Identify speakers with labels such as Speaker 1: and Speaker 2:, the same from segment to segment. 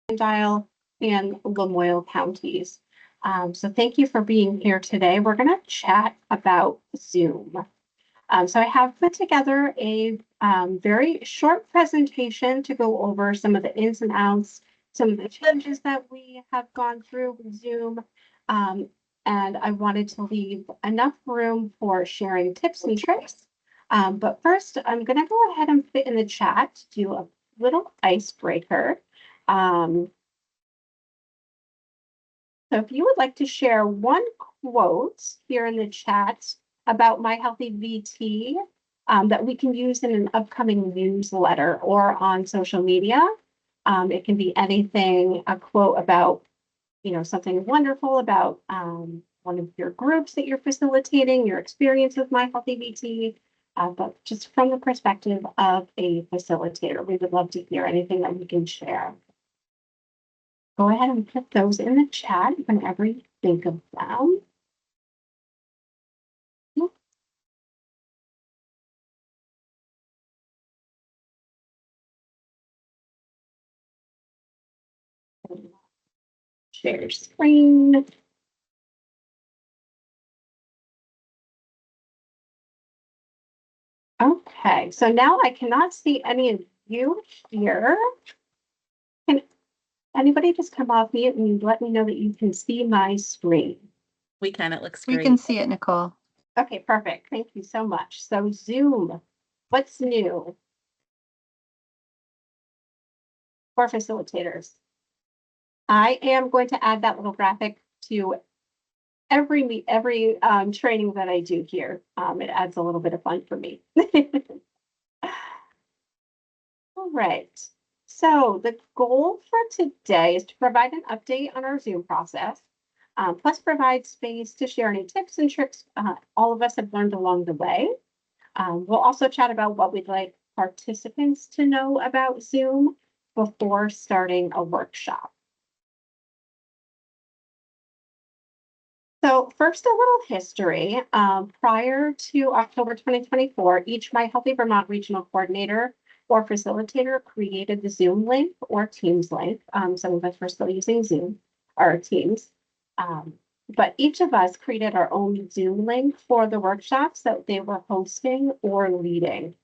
Speaker 1: Dial and Lamoille counties. So thank you for being here today. We're going to chat about Zoom. So I have put together a very short presentation to go over some of the ins and outs, some of the changes that we have gone through with Zoom. And I wanted to leave enough room for sharing tips and tricks. But first, I'm going to go ahead and put in the chat, do a little icebreaker. So if you would like to share one quote here in the chat about My Healthy VT that we can use in an upcoming newsletter or on social media, it can be anything, a quote about, something wonderful about one of your groups that you're facilitating, your experience with My Healthy VT, but just from the perspective of a facilitator, we would love to hear anything that we can share. Go ahead and put those in the chat whenever you think of them. Share screen. Okay, so now I cannot see any of you here. Can anybody just come off mute and let me know that you can see my screen?
Speaker 2: We can, it looks great.
Speaker 3: We can see it, Nicole.
Speaker 1: Okay, perfect. Thank you so much. So Zoom, what's new for facilitators? I am going to add that little graphic to every training that I do here. It adds a little bit of fun for me. All right. So the goal for today is to provide an update on our Zoom process, plus provide space to share any tips and tricks all of us have learned along the way. We'll also chat about what we'd like participants to know about Zoom before starting a workshop. So first, a little history. Prior to October 2024, each My Healthy Vermont regional coordinator or facilitator created the Zoom link or Teams link. Some of us were still using Zoom or Teams. But each of us created our own Zoom link for the workshops that they were hosting or leading.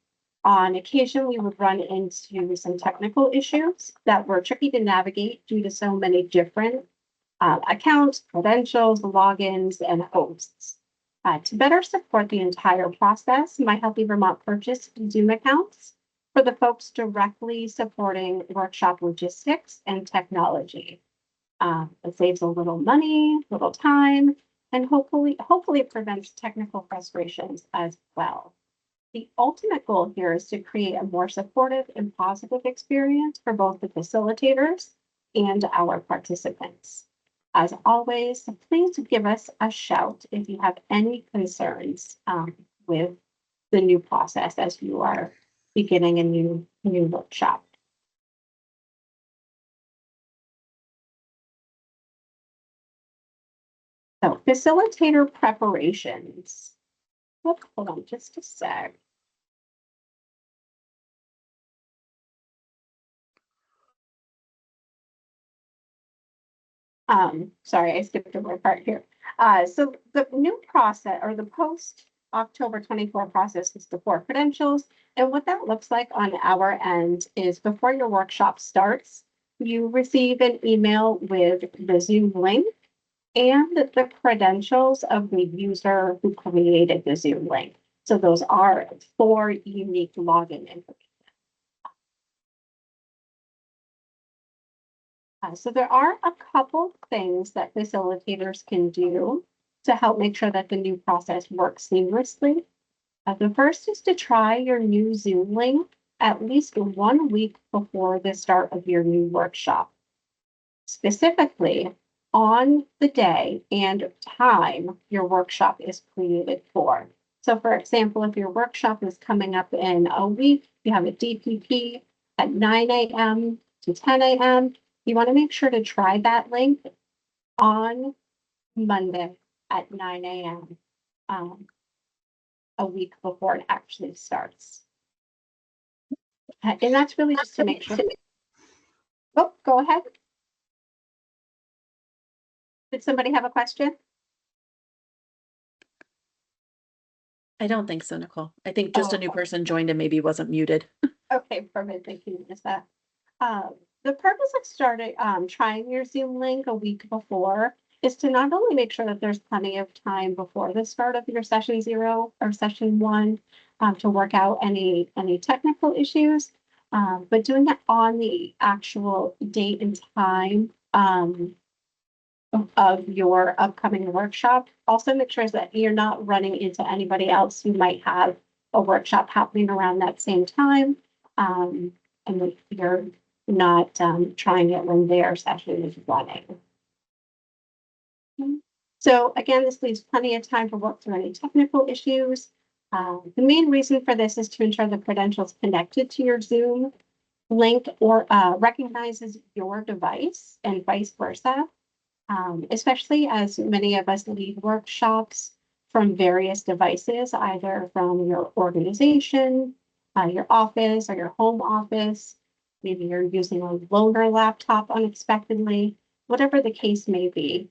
Speaker 1: On occasion, we would run into some technical issues that were tricky to navigate due to so many different accounts, credentials, logins, and hosts. To better support the entire process, My Healthy Vermont purchased Zoom accounts for the folks directly supporting workshop logistics and technology. It saves a little money, little time, and hopefully it prevents technical frustrations as well. The ultimate goal here is to create a more supportive and positive experience for both the facilitators and our participants. As always, please give us a shout if you have any concerns with the new process as you are beginning a new workshop. So facilitator preparations. Hold on just a sec. Sorry, I skipped over a part here. So the new process or the post October 24 process is the 4 credentials. And what that looks like on our end is before your workshop starts, you receive an email with the Zoom link and the credentials of the user who created the Zoom link. So those are 4 unique login information. So there are a couple things that facilitators can do to help make sure that the new process works seamlessly. The first is to try your new Zoom link at least 1 week before the start of your new workshop. Specifically, on the day and time your workshop is created for. So for example, if your workshop is coming up in a week, you have a DPP at 9 a.m. to 10 a.m., you want to make sure to try that link on Monday at 9 a.m. A week before it actually starts. And that's really just to make sure. Oh, go ahead. Did somebody have a question?
Speaker 2: I don't think so, Nicole. I think just a new
Speaker 1: Okay.
Speaker 2: person joined and maybe wasn't muted.
Speaker 1: Okay, perfect. Thank you, Lisa. The purpose of starting trying your Zoom link a week before is to not only make sure that there's plenty of time before the start of your session 0 or session 1 to work out any technical issues, but doing it on the actual date and time of your upcoming workshop. Also make sure that you're not running into anybody else who might have a workshop happening around that same time. And that you're not trying it when their session is running. So again, this leaves plenty of time to work through any technical issues. The main reason for this is to ensure the credentials connected to your Zoom link or recognizes your device and vice versa. Especially as many of us lead workshops from various devices, either from your organization, your office, or your home office. Maybe you're using a loaner laptop unexpectedly, whatever the case may be.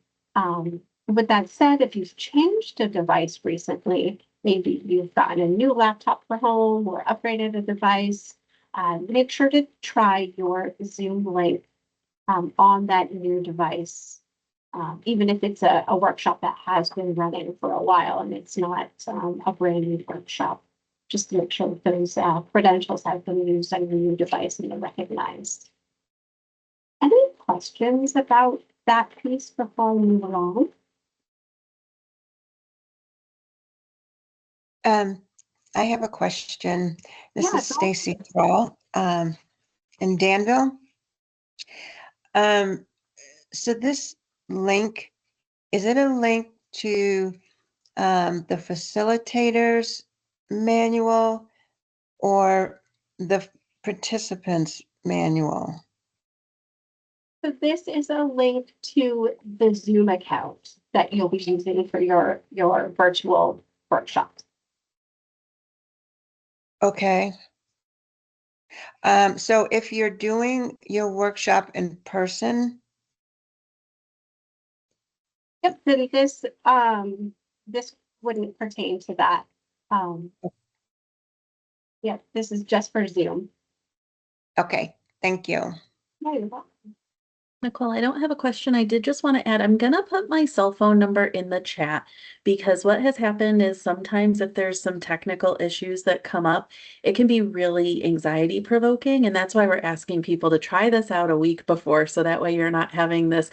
Speaker 1: With that said, if you've changed a device recently, maybe you've gotten a new laptop for home or upgraded a device, make sure to try your Zoom link on that new device. Even if it's a workshop that has been running for a while and it's not a brand new workshop, just to make sure that those credentials have been used on your new device and they're recognized. Any questions about that piece before we move along?
Speaker 3: I have a question. This
Speaker 1: Yeah,
Speaker 3: is Stacy Thrall in Danville. So this link, is it a link to the facilitators manual or the participants manual?
Speaker 1: So this is a link to the Zoom account that you'll be using for your virtual workshops.
Speaker 3: Okay. So if you're doing your workshop in person,
Speaker 1: Yep, then this wouldn't pertain to that. Yeah, this is just for Zoom.
Speaker 3: okay, thank you.
Speaker 1: Yeah, you're welcome.
Speaker 2: Nicole, I don't have a question. I did just want to add, I'm going to put my cell phone number in the chat because what has happened is sometimes if there's some technical issues that come up, it can be really anxiety provoking. And that's why we're asking people to try this out a week before. So that way you're not having this,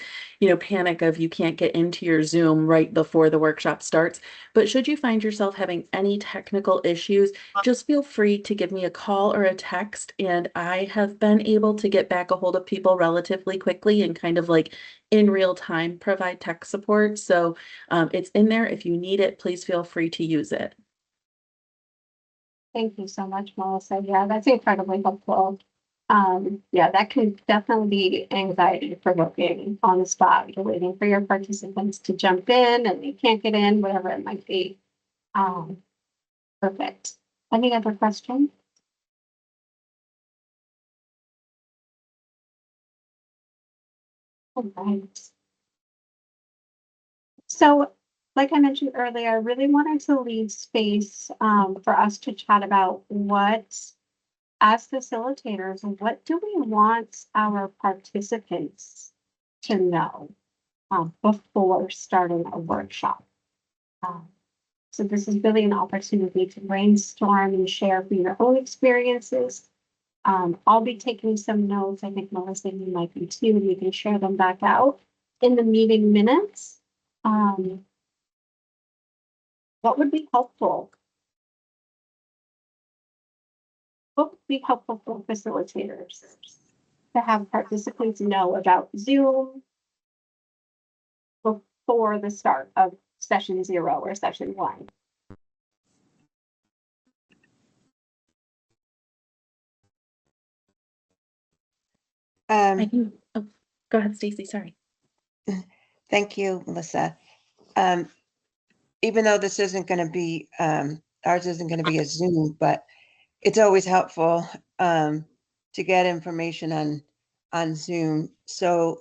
Speaker 2: panic of you can't get into your Zoom right before the workshop starts. But should you find yourself having any technical issues, just feel free to give me a call or a text. And I have been able to get back a hold of people relatively quickly and kind of like in real time provide tech support. So it's in there. If you need it, please feel free to use it.
Speaker 1: Thank you so much, Melissa. Yeah, that's incredibly helpful. Yeah, that can definitely be anxiety provoking on the spot. You're waiting for your participants to jump in and you can't get in, whatever it might be. Perfect. Any other questions? All right. So, like I mentioned earlier, I really wanted to leave space for us to chat about as facilitators, what do we want our participants to know before starting a workshop? So this is really an opportunity to brainstorm and share from your own experiences. I'll be taking some notes. I think Melissa, you might be too, and you can share them back out in the meeting minutes. What would be helpful? What would be helpful for facilitators to have participants know about Zoom before the start of session 0 or session 1?
Speaker 2: I can, oh, go ahead, Stacy. Sorry.
Speaker 3: Thank you, Melissa. Even though this isn't going to be, ours isn't going to be a Zoom, but it's always helpful to get information on Zoom. So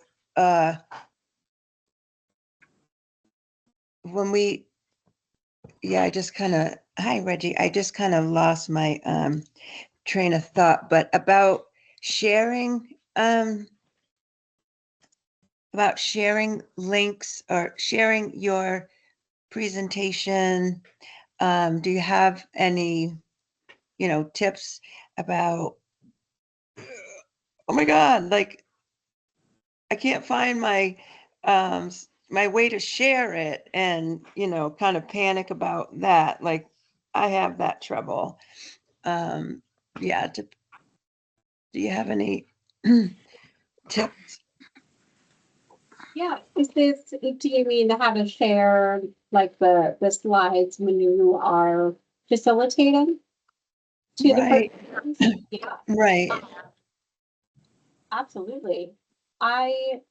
Speaker 3: when we, yeah, I just kind of, hi Reggie, I just kind of lost my train of thought, but about sharing links or sharing your presentation. Do you have any, tips about, oh my God, like I can't find my way to share it and, kind of panic about that. Like I have that trouble. Yeah. Do you have any tips?
Speaker 1: Yeah, do you mean how to share like the slides when you are facilitating to the
Speaker 3: Right.
Speaker 1: participants? Yeah,
Speaker 3: Right.
Speaker 1: absolutely. I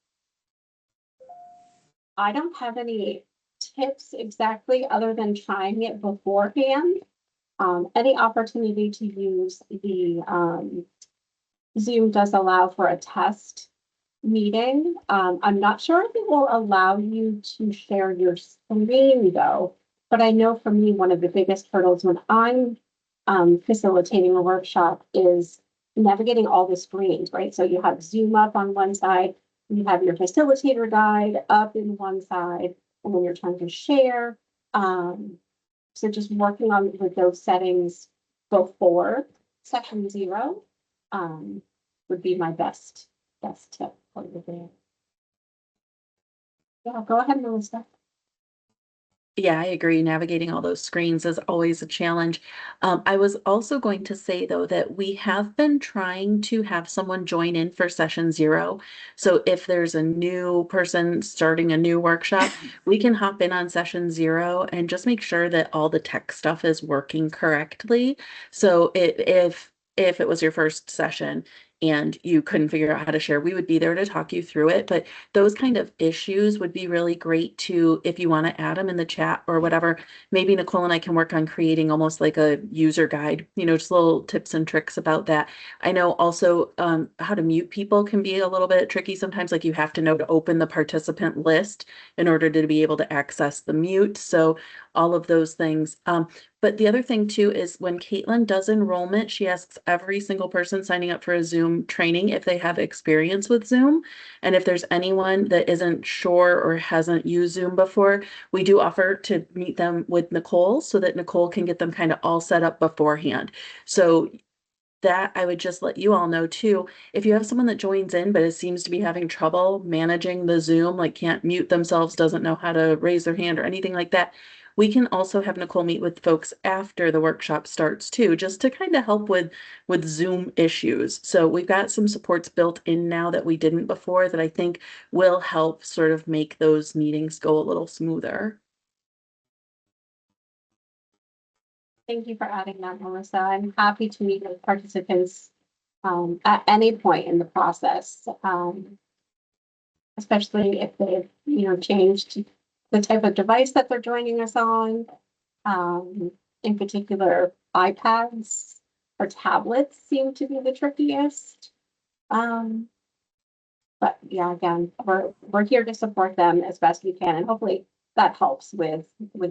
Speaker 1: I don't have any tips exactly other than trying it beforehand. Any opportunity to use the Zoom does allow for a test meeting. I'm not sure if it will allow you to share your screen though, but I know for me, one of the biggest hurdles when I'm facilitating a workshop is navigating all the screens, right? So you have Zoom up on one side, you have your facilitator guide up in one side, and then you're trying to share. So just working on with those settings before session 0 would be my best tip for you there. Yeah, go ahead, Melissa.
Speaker 2: Yeah, I agree. Navigating all those screens is always a challenge. I was also going to say, though, that we have been trying to have someone join in for session 0. So if there's a new person starting a new workshop, we can hop in on session 0 and just make sure that all the tech stuff is working correctly. So if it was your first session and you couldn't figure out how to share, we would be there to talk you through it. But those kind of issues would be really great to, if you want to add them in the chat or whatever, maybe Nicole and I can work on creating almost like a user guide, just little tips and tricks about that. I know also how to mute people can be a little bit tricky sometimes, like you have to know to open the participant list in order to be able to access the mute. So all of those things. But the other thing too is when Caitlin does enrollment, she asks every single person signing up for a Zoom training if they have experience with Zoom. And if there's anyone that isn't sure or hasn't used Zoom before, we do offer to meet them with Nicole so that Nicole can get them kind of all set up beforehand. So that I would just let you all know too. If you have someone that joins in, but it seems to be having trouble managing the Zoom, like can't mute themselves, doesn't know how to raise their hand or anything like that, we can also have Nicole meet with folks after the workshop starts too, just to kind of help with Zoom issues. So we've got some supports built in now that we didn't before that I think will help sort of make those meetings go a little smoother.
Speaker 1: Thank you for adding that, Melissa. I'm happy to meet with participants at any point in the process, especially if they've, changed the type of device that they're joining us on. In particular, iPads or tablets seem to be the trickiest. But yeah, again, we're here to support them as best we can, and hopefully that helps with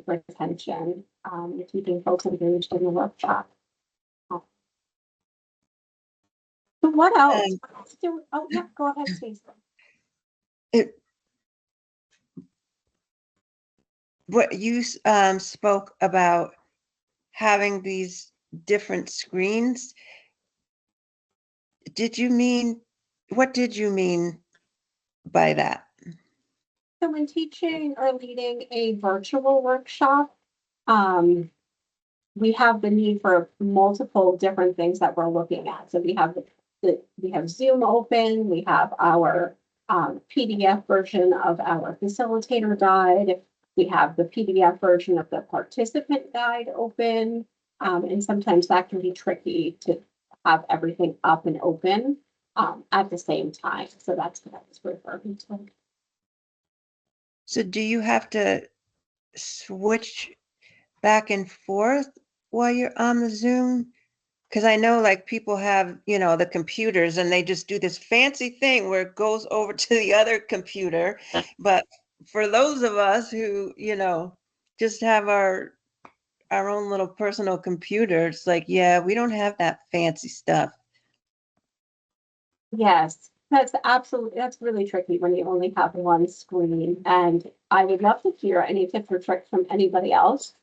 Speaker 1: retention, keeping folks engaged in the workshop. So what else?
Speaker 3: Um,
Speaker 1: Oh yeah, go ahead, Stacey.
Speaker 3: it, what you spoke about having these different screens. What did you mean by that?
Speaker 1: So when teaching or leading a virtual workshop, we have the need for multiple different things that we're looking at. So we have we have Zoom open, we have our PDF version of our facilitator guide, we have the PDF version of the participant guide open, and sometimes that can be tricky to have everything up and open at the same time. So that's what I was referring to.
Speaker 3: So do you have to switch back and forth while you're on the Zoom? Because I know like people have, the computers and they just do this fancy thing where it goes over to the other computer. But for those of us who, just have our own little personal computer, it's like, yeah, we don't have that fancy stuff.
Speaker 1: Yes, that's really tricky when you only have one screen. And I would love to hear any tips or tricks from anybody else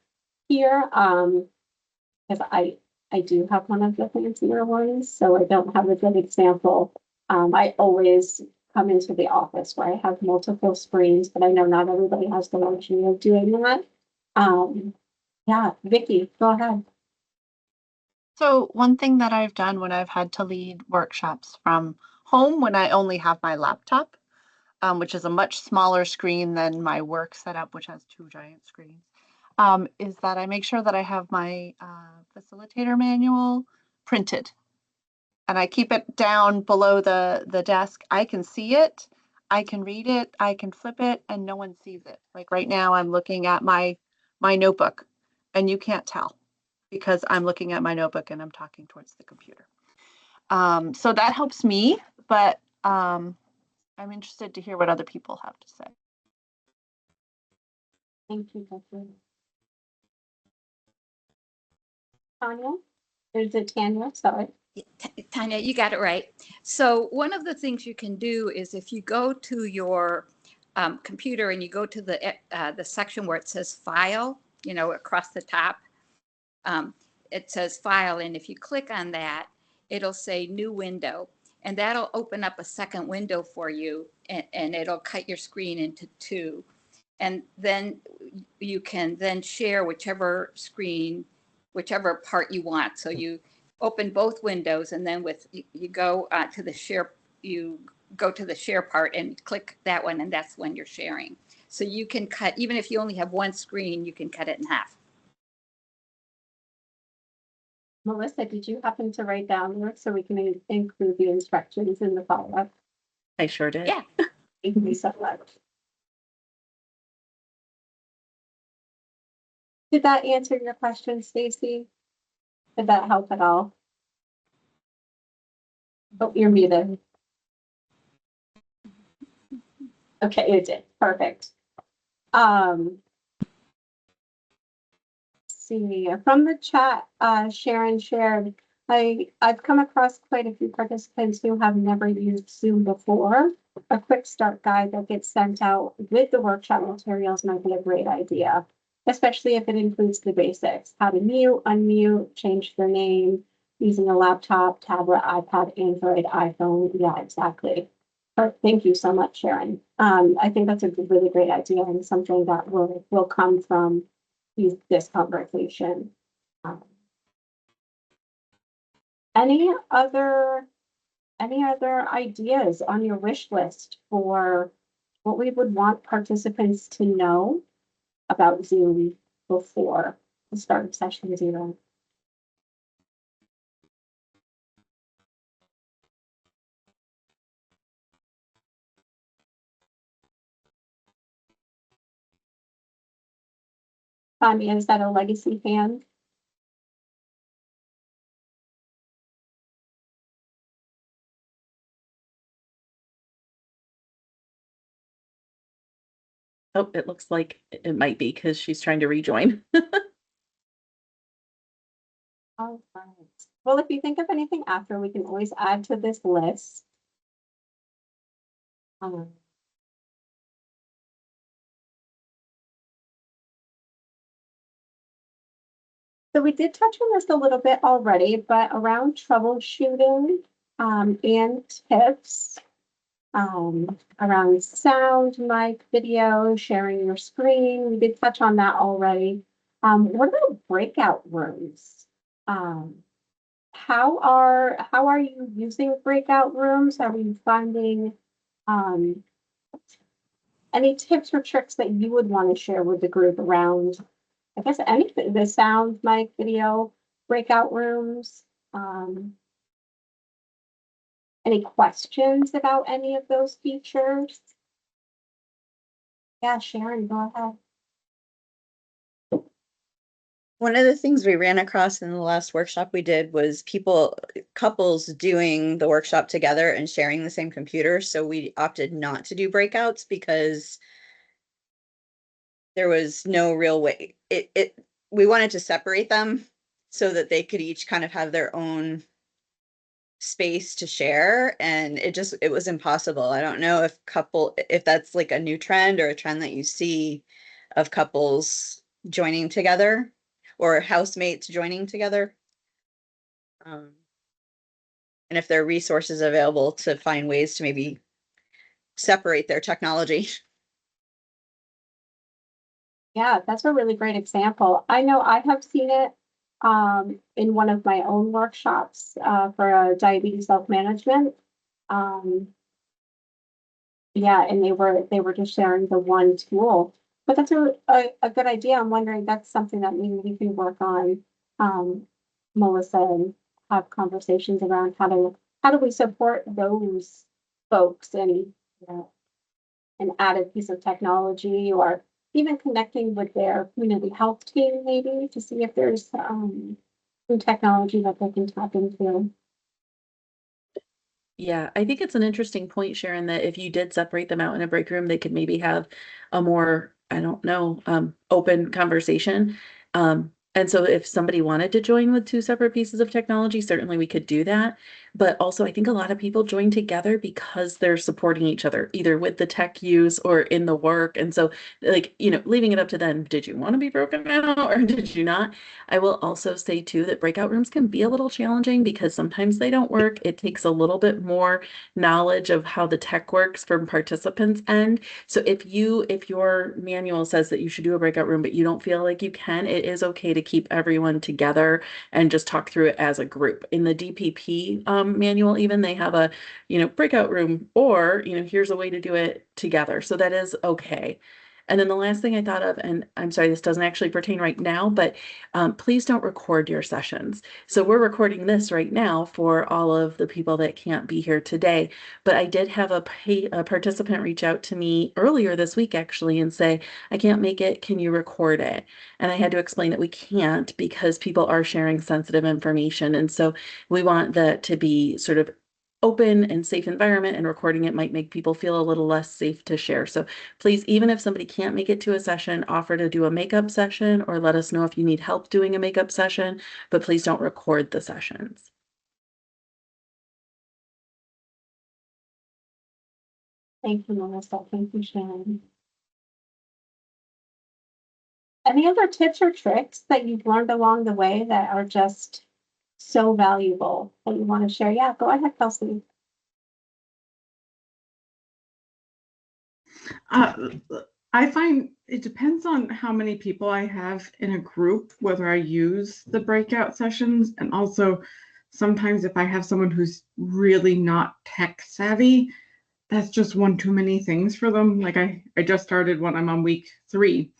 Speaker 1: here. Because I do have one of the fancier ones, so I don't have a good example. I always come into the office where I have multiple screens, but I know not everybody has the luxury of doing that. Yeah, Vicky, go ahead.
Speaker 4: So one thing that I've done when I've had to lead workshops from home when I only have my laptop, which is a much smaller screen than my work setup, which has two giant screens, is that I make sure that I have my facilitator manual printed. And I keep it down below the desk. I can see it, I can read it, I can flip it, and no one sees it. Like right now, I'm looking at my notebook, and you can't tell because I'm looking at my notebook and I'm talking towards the computer. So that helps me, but I'm interested to hear what other people have to say.
Speaker 1: Thank you, Vicky. Tanya? Is it Tanya? Sorry.
Speaker 5: Tanya, you got it right. So one of the things you can do is if you go to your computer and you go to the section where it says File, across the top, it says File, and if you click on that, it'll say New Window, and that'll open up a second window for you, and it'll cut your screen into two, and then you can then share whichever part you want. So you open both windows, and then you go to the share, you go to the share part and click that one, and that's when you're sharing. So you can cut, even if you only have one screen, you can cut it in half.
Speaker 1: Melissa, did you happen to write down there so we can include the instructions in the follow-up?
Speaker 2: I sure did.
Speaker 5: Yeah.
Speaker 1: Thank you so much. Did that answer your question, Stacy? Did that help at all? Oh, you're muted. Okay, it did. Perfect. See, from the chat, Sharon shared, I've come across quite a few participants who have never used Zoom before. A quick start guide that gets sent out with the workshop materials might be a great idea, especially if it includes the basics, how to mute, unmute, change their name, using a laptop, tablet, iPad, Android, iPhone. Yeah, exactly. But thank you so much, Sharon. I think that's a really great idea and something that will come from this conversation. Any other ideas on your wish list for what we would want participants to know about Zoom before the start of session 0? Tanya, is that a legacy fan?
Speaker 2: Oh, it looks like it might be because she's trying to rejoin.
Speaker 1: All right. Well, if you think of anything after, we can always add to this list. So we did touch on this a little bit already, but around troubleshooting and tips around sound, mic, video, sharing your screen. We did touch on that already. What about breakout rooms? How are you using breakout rooms? Are you finding any tips or tricks that you would want to share with the group around, I guess, anything, the sound, mic, video, breakout rooms? Any questions about any of those features? Yeah, Sharon, go ahead.
Speaker 6: One of the things we ran across in the last workshop we did was couples doing the workshop together and sharing the same computer. So we opted not to do breakouts because there was no real way. We wanted to separate them so that they could each kind of have their own space to share, and it was impossible. I don't know if that's like a new trend or a trend that you see of couples joining together or housemates joining together. And if there are resources available to find ways to maybe separate their technology.
Speaker 1: Yeah, that's a really great example. I know I have seen it in one of my own workshops for diabetes self-management. Yeah, and they were just sharing the one tool. But that's a good idea. I'm wondering that's something that maybe we can work on, Melissa, and have conversations around how do we support those folks and you know, an added piece of technology or even connecting with their community health team maybe to see if there's some technology that they can tap into.
Speaker 2: Yeah, I think it's an interesting point, Sharon, that if you did separate them out in a break room, they could maybe have a more, I don't know, open conversation. And so if somebody wanted to join with two separate pieces of technology, certainly we could do that. But also, I think a lot of people join together because they're supporting each other, either with the tech use or in the work. And so, like, leaving it up to them, did you want to be broken out or did you not? I will also say too that breakout rooms can be a little challenging because sometimes they don't work. It takes a little bit more knowledge of how the tech works from participants' end. So if your manual says that you should do a breakout room, but you don't feel like you can, it is okay to keep everyone together and just talk through it as a group. In the DPP manual, even they have a breakout room, or here's a way to do it together. So that is okay. And then the last thing I thought of, and I'm sorry, this doesn't actually pertain right now, but please don't record your sessions. So we're recording this right now for all of the people that can't be here today. But I did have a participant reach out to me earlier this week, actually, and say, I can't make it. Can you record it? And I had to explain that we can't because people are sharing sensitive information. And so we want that to be sort of open and safe environment, and recording it might make people feel a little less safe to share. So please, even if somebody can't make it to a session, offer to do a makeup session or let us know if you need help doing a makeup session, but please don't record the sessions.
Speaker 1: Thank you, Melissa. Thank you, Sharon. Any other tips or tricks that you've learned along the way that are just so valuable that you want to share? Yeah, go ahead, Kelsey.
Speaker 7: I find it depends on how many people I have in a group, whether I use the breakout sessions, and also sometimes if I have someone who's really not tech savvy, that's just one too many things for them. Like I just started one, I'm on week 3.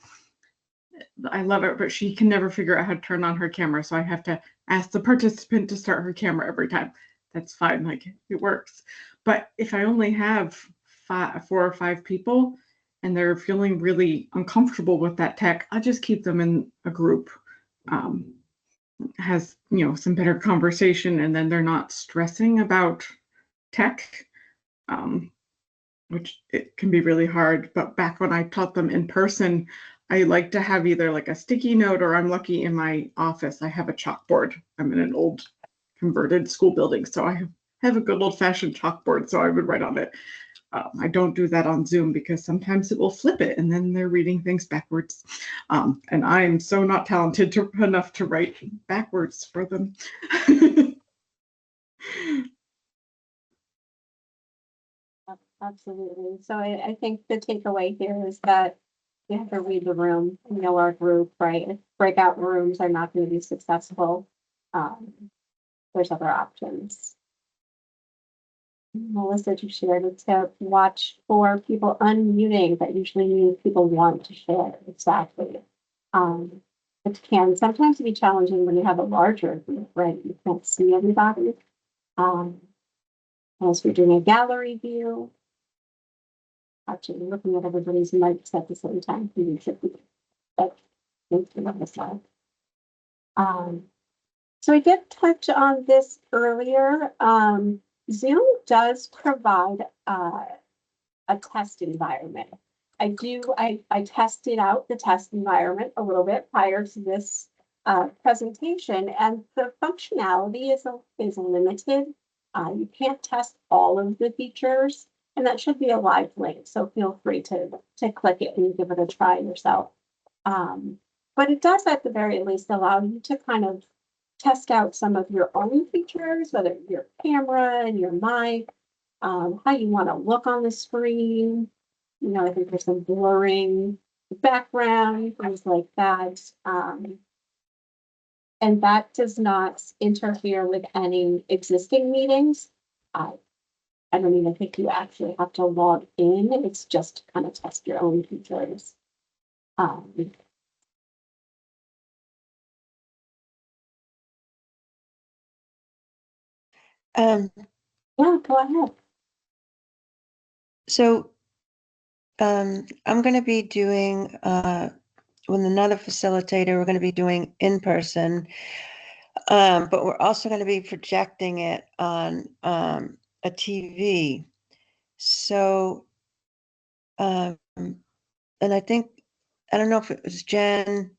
Speaker 7: I love it, but she can never figure out how to turn on her camera. So I have to ask the participant to start her camera every time. That's fine, like it works. But if I only have 4 or 5 people and they're feeling really uncomfortable with that tech, I'll just keep them in a group. Has, some better conversation, and then they're not stressing about tech, which it can be really hard. But back when I taught them in person, I like to have either like a sticky note, or I'm lucky in my office, I have a chalkboard. I'm in an old converted school building, so I have a good old fashioned chalkboard, so I would write on it. I don't do that on Zoom because sometimes it will flip it and then they're reading things backwards. And I am so not talented enough to write backwards for them.
Speaker 1: Absolutely. So I think the takeaway here is that we have to read the room, know our group, right? If breakout rooms are not going to be successful, there's other options. Melissa, you shared a tip, watch for people unmuting. That usually means people want to share. Exactly. It can sometimes be challenging when you have a larger group, right? You can't see everybody. As we're doing a gallery view, actually looking at everybody's mics at the same time. You should be, but thank you on the slide. So I did touch on this earlier. Zoom does provide a test environment. I tested out the test environment a little bit prior to this presentation, and the functionality is limited. You can't test all of the features, and that should be a live link, so feel free to click it and give it a try yourself. But it does at the very least allow you to kind of test out some of your own features, whether your camera and your mic, how you want to look on the screen. You know, I think there's some blurring background, things like that. And that does not interfere with any existing meetings. I don't even think you actually have to log in. It's just to kind of test your own features. Yeah, go ahead.
Speaker 3: So I'm going to be doing, with another facilitator, we're going to be doing in person, but we're also going to be projecting it on a TV. So, and I think, I don't know if it was Jen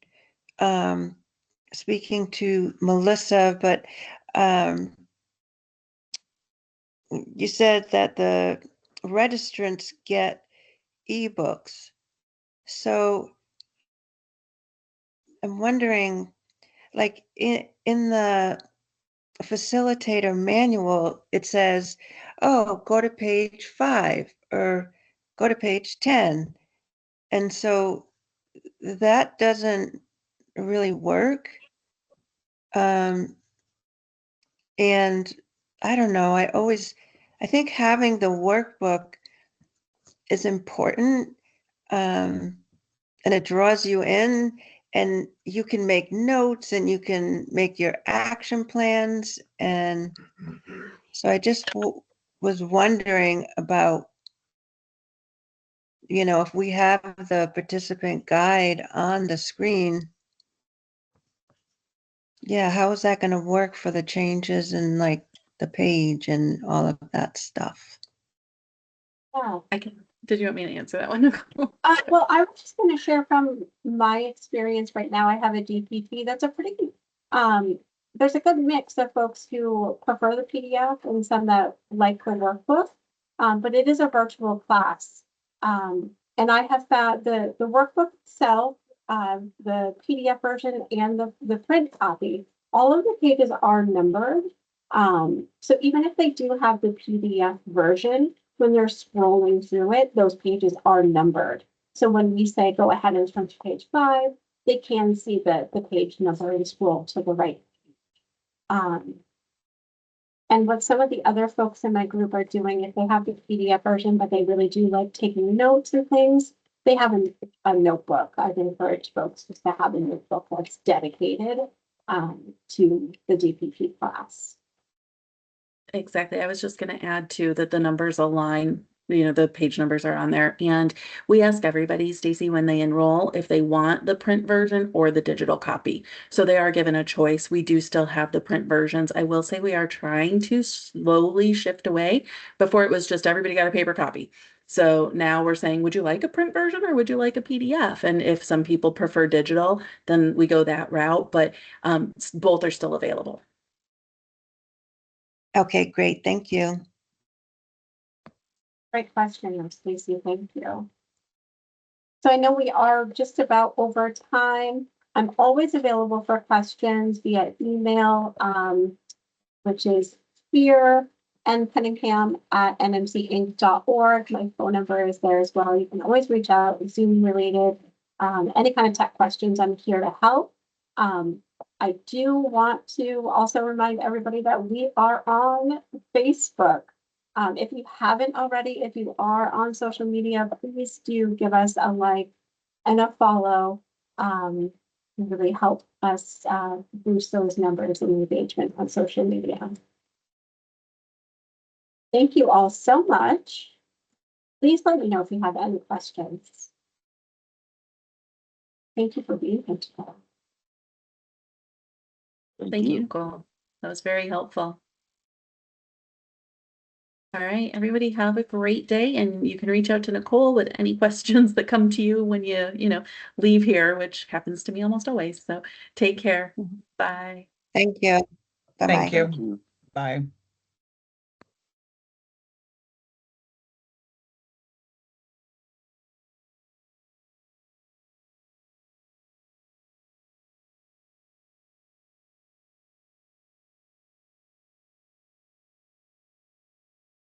Speaker 3: speaking to Melissa, but you said that the registrants get ebooks. So I'm wondering, like in the facilitator manual, it says, oh, go to page 5 or go to page 10. And so that doesn't really work. And I don't know, I think having the workbook is important. And it draws you in, and you can make notes and you can make your action plans. And so I just was wondering about, you know, if we have the participant guide on the screen, yeah, how is that going to work for the changes in like the page and all of that stuff?
Speaker 1: Yeah.
Speaker 2: Did you want me to answer that one, Nicole?
Speaker 1: Well, I was just going to share from my experience right now. I have a DPT that's a pretty, there's a good mix of folks who prefer the PDF and some that like the workbook, but it is a virtual class. And I have found the workbook itself, the PDF version and the print copy, all of the pages are numbered. So even if they do have the PDF version, when they're scrolling through it, those pages are numbered. So when we say go ahead and turn to page 5, they can see the page number and scroll to the right. And what some of the other folks in my group are doing, if they have the PDF version, but they really do like taking notes and things, they have a notebook. I've encouraged folks just to have a notebook that's dedicated to the DPP class.
Speaker 2: Exactly. I was just going to add too that the numbers align, you know, the page numbers are on there. And we ask everybody, Stacy, when they enroll, if they want the print version or the digital copy. So they are given a choice. We do still have the print versions. I will say we are trying to slowly shift away. Before it was just everybody got a paper copy. So now we're saying, would you like a print version or would you like a PDF? And if some people prefer digital, then we go that route, but both are still available.
Speaker 3: Okay, great. Thank you.
Speaker 1: Great question, Stacy. Thank you. So I know we are just about over time. I'm always available for questions via email, which is here and Cunningham@nmcinc.org. My phone number is there as well. You can always reach out, Zoom related, any kind of tech questions. I'm here to help. I do want to also remind everybody that we are on Facebook. If you haven't already, if you are on social media, please do give us a like and a follow. Really help us boost those numbers and engagement on social media. Thank you all so much. Please let me know if you have any questions. Thank you for being here today.
Speaker 2: Thank you, Nicole. That was very helpful. All right, everybody have a great day, and you can reach out to Nicole with any questions that come to you when you leave here, which happens to me almost always. So take care.
Speaker 3: Mhm.
Speaker 2: Bye.
Speaker 3: Thank you. Bye-bye.
Speaker 8: Thank you. Bye.